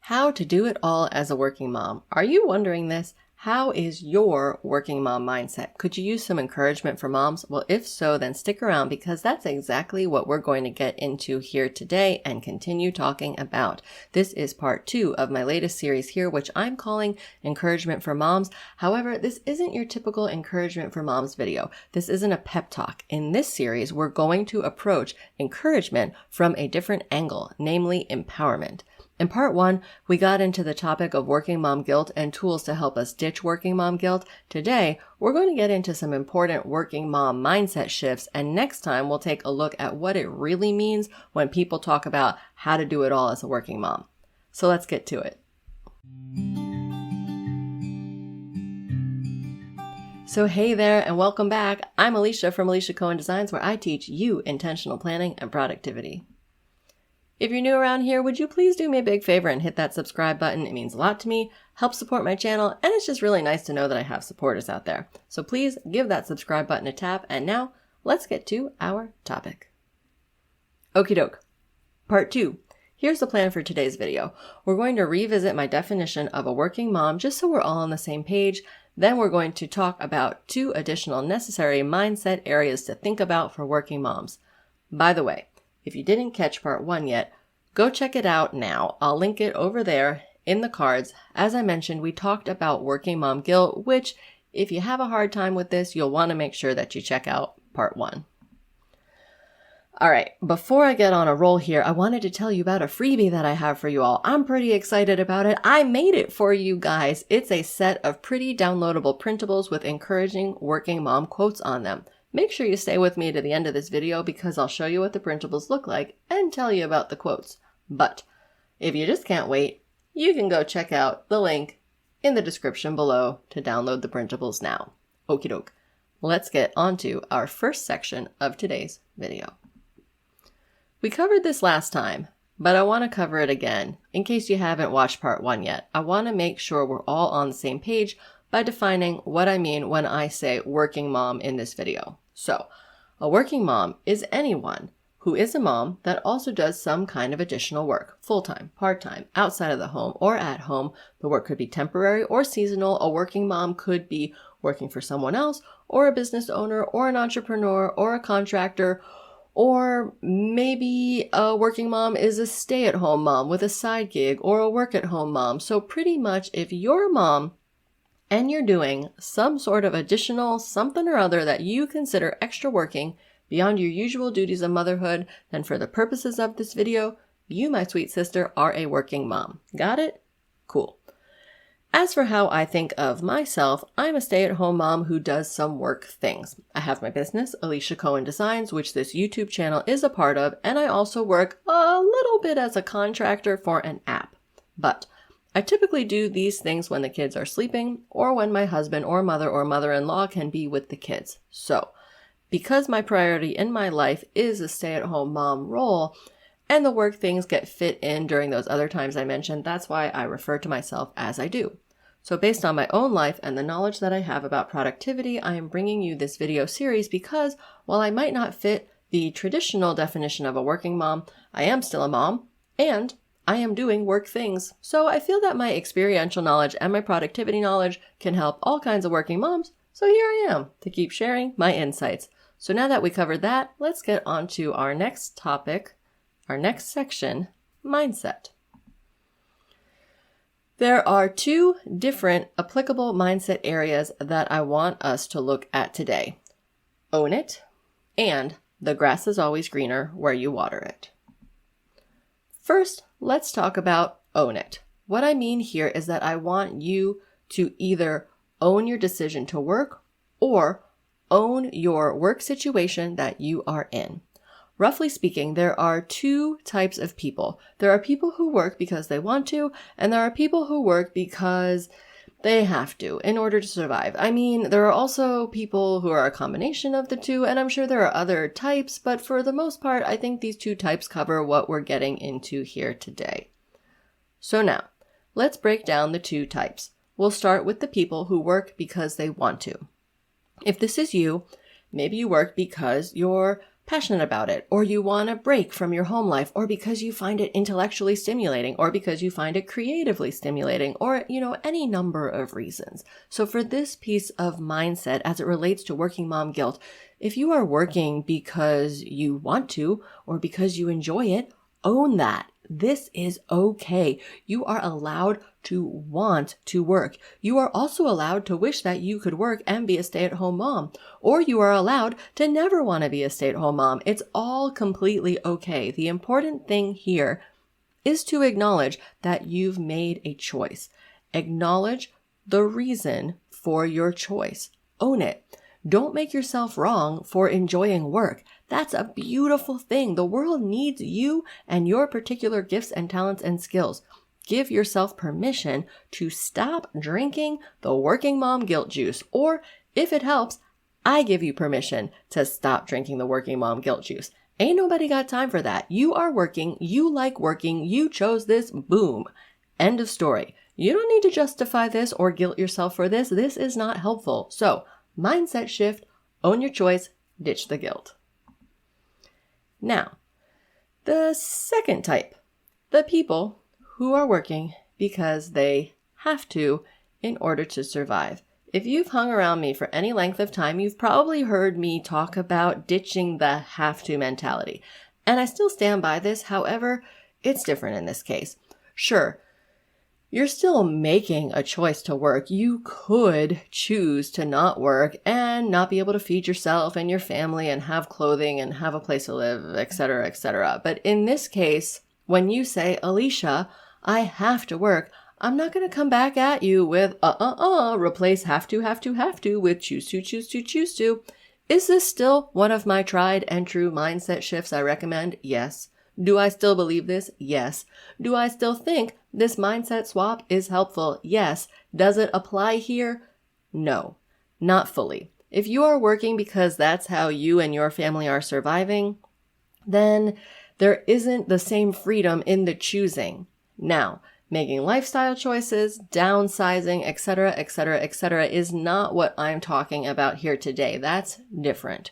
How to do it all as a working mom. Are you wondering this? How is your working mom mindset? Could you use some encouragement for moms? Well, if so, then stick around because that's exactly what we're going to get into here today and continue talking about. This is part 2 of my latest series here, which I'm calling Encouragement for Moms. However, this isn't your typical Encouragement for Moms video. This isn't a pep talk. In this series, we're going to approach encouragement from a different angle, namely empowerment. In part 1, we got into the topic of working mom guilt and tools to help us ditch working mom guilt. Today, we're going to get into some important working mom mindset shifts, and next time we'll take a look at what it really means when people talk about how to do it all as a working mom. So let's get to it. So hey there and welcome back. I'm Alicia from Alicia Cohen Designs, where I teach you intentional planning and productivity. If you're new around here, would you please do me a big favor and hit that subscribe button? It means a lot to me, helps support my channel, and it's just really nice to know that I have supporters out there. So please give that subscribe button a tap, and now let's get to our topic. Okie doke. Part 2. Here's the plan for today's video. We're going to revisit my definition of a working mom just so we're all on the same page. Then we're going to talk about 2 additional necessary mindset areas to think about for working moms. By the way, if you didn't catch part 1 yet, go check it out now. I'll link it over there in the cards. As I mentioned, we talked about working mom guilt, which if you have a hard time with this, you'll want to make sure that you check out part 1. All right, before I get on a roll here, I wanted to tell you about a freebie that I have for you all. I'm pretty excited about it. I made it for you guys. It's a set of pretty downloadable printables with encouraging working mom quotes on them. Make sure you stay with me to the end of this video because I'll show you what the printables look like and tell you about the quotes. But if you just can't wait, you can go check out the link in the description below to download the printables now. Okie doke. Let's get on to our first section of today's video. We covered this last time, but I want to cover it again in case you haven't watched part 1 yet. I want to make sure we're all on the same page by defining what I mean when I say working mom in this video. So, a working mom is anyone who is a mom that also does some kind of additional work, full-time, part-time, outside of the home, or at home. The work could be temporary or seasonal. A working mom could be working for someone else, or a business owner, or an entrepreneur, or a contractor, or maybe a working mom is a stay-at-home mom with a side gig, or a work-at-home mom. So pretty much if you're a mom and you're doing some sort of additional something or other that you consider extra working beyond your usual duties of motherhood, then for the purposes of this video, you, my sweet sister, are a working mom. Got it? Cool. As for how I think of myself, I'm a stay-at-home mom who does some work things. I have my business, Alicia Cohen Designs, which this YouTube channel is a part of, and I also work a little bit as a contractor for an app. But I typically do these things when the kids are sleeping or when my husband or mother-in-law can be with the kids. So, because my priority in my life is a stay-at-home mom role and the work things get fit in during those other times I mentioned, that's why I refer to myself as I do. So based on my own life and the knowledge that I have about productivity, I am bringing you this video series because while I might not fit the traditional definition of a working mom, I am still a mom and I am doing work things. So I feel that my experiential knowledge and my productivity knowledge can help all kinds of working moms. So here I am to keep sharing my insights. So now that we covered that, let's get on to our next topic, our next section, mindset. There are 2 different applicable mindset areas that I want us to look at today. Own it and the grass is always greener where you water it. First, let's talk about own it. What I mean here is that I want you to either own your decision to work or own your work situation that you are in. Roughly speaking, there are 2 types of people. There are people who work because they want to, and there are people who work because they have to in order to survive. I mean, there are also people who are a combination of the 2, and I'm sure there are other types, but for the most part, I think these 2 types cover what we're getting into here today. So now, let's break down the 2 types. We'll start with the people who work because they want to. If this is you, maybe you work because you're passionate about it, or you want a break from your home life, or because you find it intellectually stimulating, or because you find it creatively stimulating, or, any number of reasons. So for this piece of mindset, as it relates to working mom guilt, if you are working because you want to, or because you enjoy it, own that. This is okay. You are allowed to want to work. You are also allowed to wish that you could work and be a stay-at-home mom, or you are allowed to never want to be a stay-at-home mom. It's all completely okay. The important thing here is to acknowledge that you've made a choice. Acknowledge the reason for your choice. Own it. Don't make yourself wrong for enjoying work. That's a beautiful thing. The world needs you and your particular gifts and talents and skills. Give yourself permission to stop drinking the working mom guilt juice. Or if it helps, I give you permission to stop drinking the working mom guilt juice. Ain't nobody got time for that. You are working. You like working. You chose this. Boom. End of story. You don't need to justify this or guilt yourself for this. This is not helpful. So, mindset shift, own your choice, ditch the guilt. Now, the second type, the people who are working because they have to in order to survive. If you've hung around me for any length of time, you've probably heard me talk about ditching the have to mentality. And I still stand by this. However, it's different in this case. Sure, you're still making a choice to work. You could choose to not work and not be able to feed yourself and your family and have clothing and have a place to live, etc., etc. But in this case, when you say, Alicia, I have to work, I'm not going to come back at you with, replace have to with choose to. Is this still one of my tried and true mindset shifts I recommend? Yes. Do I still believe this? Yes. Do I still think this mindset swap is helpful? Yes. Does it apply here? No, not fully. If you are working because that's how you and your family are surviving, then there isn't the same freedom in the choosing. Now, making lifestyle choices, downsizing, etc., is not what I'm talking about here today. That's different.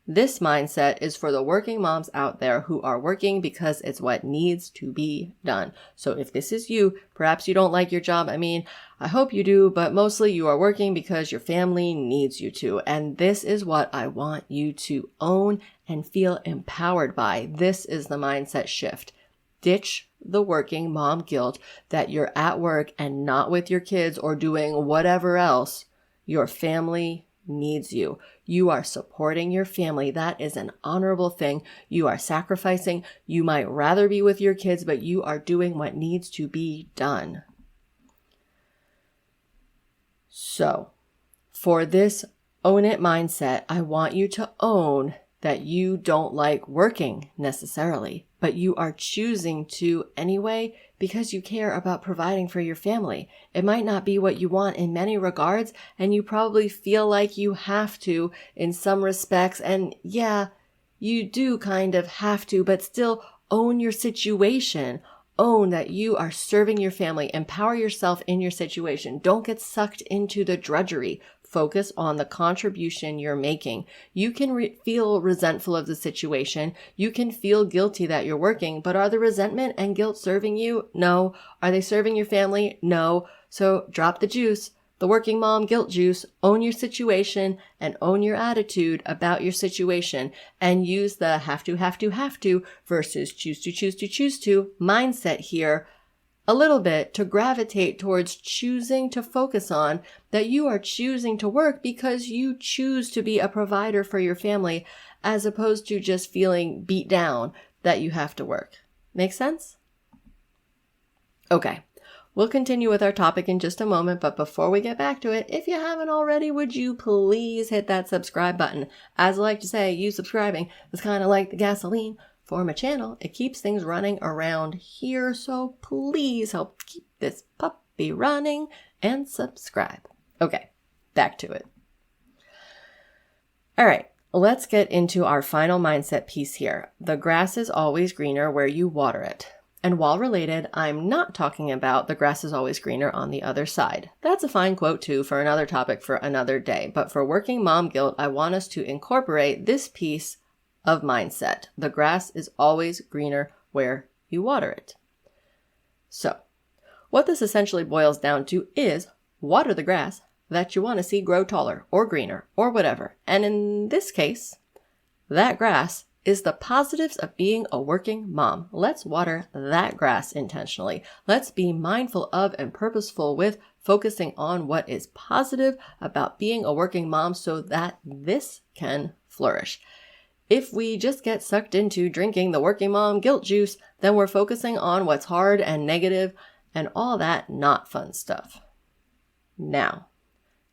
This mindset is for the working moms out there who are working because it's what needs to be done. So if this is you, perhaps you don't like your job. I hope you do, but mostly you are working because your family needs you to. And this is what I want you to own and feel empowered by. This is the mindset shift. Ditch the working mom guilt that you're at work and not with your kids or doing whatever else. Your family needs you. You are supporting your family. That is an honorable thing. You are sacrificing. You might rather be with your kids, but you are doing what needs to be done. So, for this own it mindset, I want you to own that you don't like working necessarily, but you are choosing to anyway because you care about providing for your family. It might not be what you want in many regards, and you probably feel like you have to in some respects. And yeah, you do kind of have to, but still own your situation. Own that you are serving your family. Empower yourself in your situation. Don't get sucked into the drudgery. Focus on the contribution you're making. You can feel resentful of the situation. You can feel guilty that you're working, but are the resentment and guilt serving you? No. Are they serving your family? No. So drop the juice, the working mom guilt juice, own your situation and own your attitude about your situation, and use the have to versus choose to mindset here a little bit to gravitate towards choosing to focus on that you are choosing to work because you choose to be a provider for your family, as opposed to just feeling beat down that you have to work. Make sense? Okay, we'll continue with our topic in just a moment, but before we get back to it, if you haven't already, would you please hit that subscribe button? As I like to say, you subscribing is kind of like the gasoline for my channel. It keeps things running around here, so please help keep this puppy running and subscribe. Okay, back to it. All right, let's get into our final mindset piece here. The grass is always greener where you water it. And while related, I'm not talking about the grass is always greener on the other side. That's a fine quote too for another topic for another day. But for working mom guilt, I want us to incorporate this piece of mindset. The grass is always greener where you water it. So, what this essentially boils down to is water the grass that you want to see grow taller or greener or whatever. And in this case, that grass is the positives of being a working mom. Let's water that grass intentionally. Let's be mindful of and purposeful with focusing on what is positive about being a working mom so that this can flourish. If we just get sucked into drinking the working mom guilt juice, then we're focusing on what's hard and negative and all that not fun stuff. Now,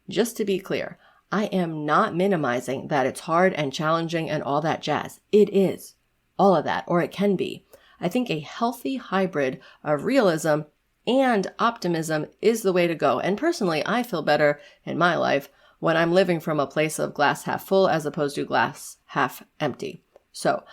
just to be clear, I am not minimizing that it's hard and challenging and all that jazz. It is all of that, or it can be. I think a healthy hybrid of realism and optimism is the way to go. And personally, I feel better in my life when I'm living from a place of glass half full as opposed to glass half empty. So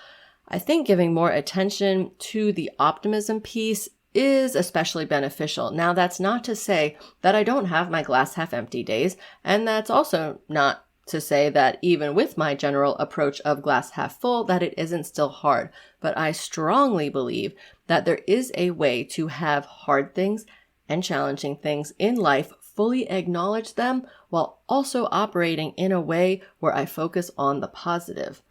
I think giving more attention to the optimism piece is especially beneficial. Now, that's not to say that I don't have my glass half empty days, and that's also not to say that even with my general approach of glass half full, that it isn't still hard. But I strongly believe that there is a way to have hard things and challenging things in life, fully acknowledge them, while also operating in a way where I focus on the positive.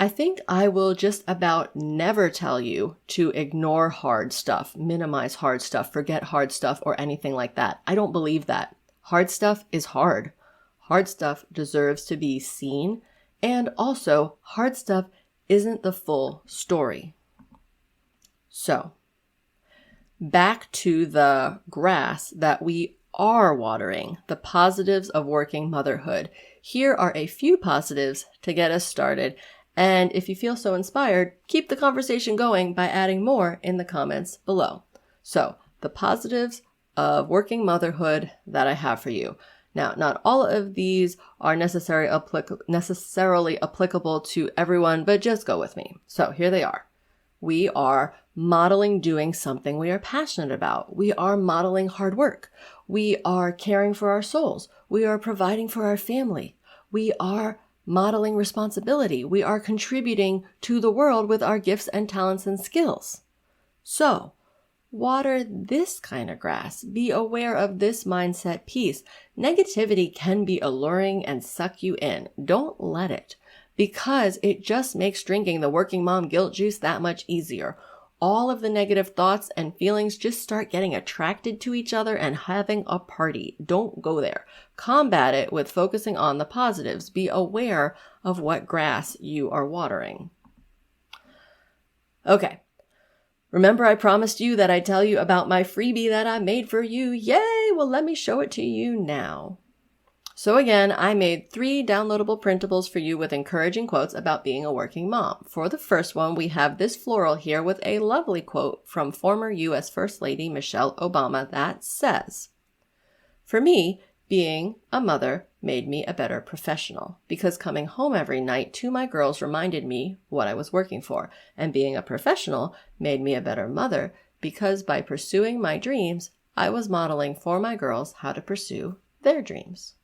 I think I will just about never tell you to ignore hard stuff, minimize hard stuff, forget hard stuff, or anything like that. I don't believe that. Hard stuff is hard. Hard stuff deserves to be seen. And also, hard stuff isn't the full story. So, back to the grass that we are watering, the positives of working motherhood. Here are a few positives to get us started. And if you feel so inspired, keep the conversation going by adding more in the comments below. So, the positives of working motherhood that I have for you. Now, not all of these are necessarily applicable to everyone, but just go with me. So, here they are. We are modeling doing something we are passionate about. We are modeling hard work. We are caring for our souls. We are providing for our family. We are modeling responsibility. We are contributing to the world with our gifts and talents and skills. So, water this kind of grass. Be aware of this mindset piece. Negativity can be alluring and suck you in. Don't let it, because it just makes drinking the working mom guilt juice that much easier. All of the negative thoughts and feelings just start getting attracted to each other and having a party. Don't go there. Combat it with focusing on the positives. Be aware of what grass you are watering. Okay. Remember I promised you that I'd tell you about my freebie that I made for you. Yay! Well, let me show it to you now. So again, I made 3 downloadable printables for you with encouraging quotes about being a working mom. For the first one, we have this floral here with a lovely quote from former U.S. First Lady Michelle Obama that says, "For me, being a mother made me a better professional because coming home every night to my girls reminded me what I was working for. And being a professional made me a better mother because by pursuing my dreams, I was modeling for my girls how to pursue their dreams."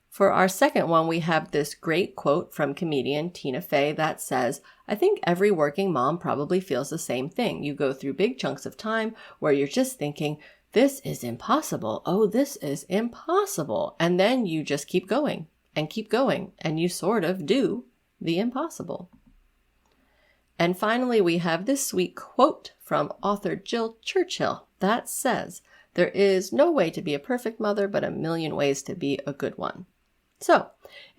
For our second one, we have this great quote from comedian Tina Fey that says, "I think every working mom probably feels the same thing. You go through big chunks of time where you're just thinking, this is impossible. Oh, this is impossible. And then you just keep going, and you sort of do the impossible." And finally, we have this sweet quote from author Jill Churchill that says, "There is no way to be a perfect mother, but a million ways to be a good one." So,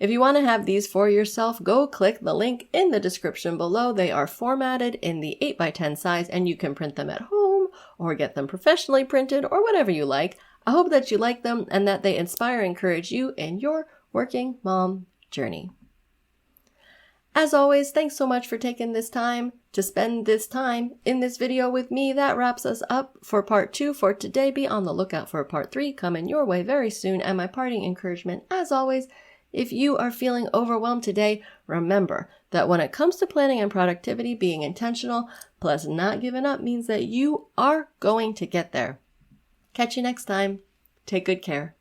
if you want to have these for yourself, go click the link in the description below. They are formatted in the 8x10 size, and you can print them at home or get them professionally printed or whatever you like. I hope that you like them and that they inspire and encourage you in your working mom journey. As always, thanks so much for taking this time to spend this time in this video with me. That wraps us up for part 2 for today. Be on the lookout for part 3 coming your way very soon. And my parting encouragement, as always, if you are feeling overwhelmed today, remember that when it comes to planning and productivity, being intentional plus not giving up means that you are going to get there. Catch you next time. Take good care.